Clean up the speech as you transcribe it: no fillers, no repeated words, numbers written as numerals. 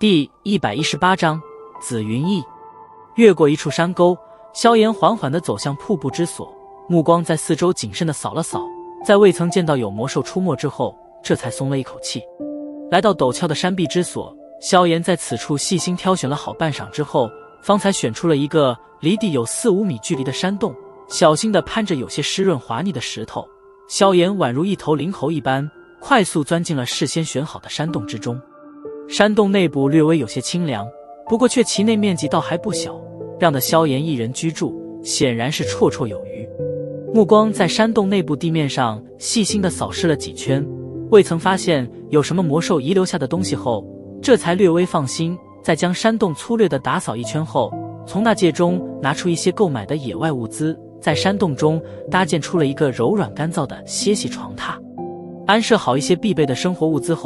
第118章紫云翼。越过一处山沟，萧炎缓缓地走向瀑布之所，目光在四周谨慎地扫了扫，在未曾见到有魔兽出没之后，这才松了一口气。来到陡峭的山壁之所，萧炎在此处细心挑选了好半晌之后，方才选出了一个离地有4-5米距离的山洞，小心地攀着有些湿润滑腻的石头，萧炎宛如一头灵猴一般，快速钻进了事先选好的山洞之中。山洞内部略微有些清凉，不过却其内面积倒还不小，让得萧炎一人居住显然是绰绰有余。目光在山洞内部地面上细心地扫视了几圈，未曾发现有什么魔兽遗留下的东西后，这才略微放心。在将山洞粗略地打扫一圈后，从那戒中拿出一些购买的野外物资，在山洞中搭建出了一个柔软干燥的歇息床榻。安设好一些必备的生活物资后，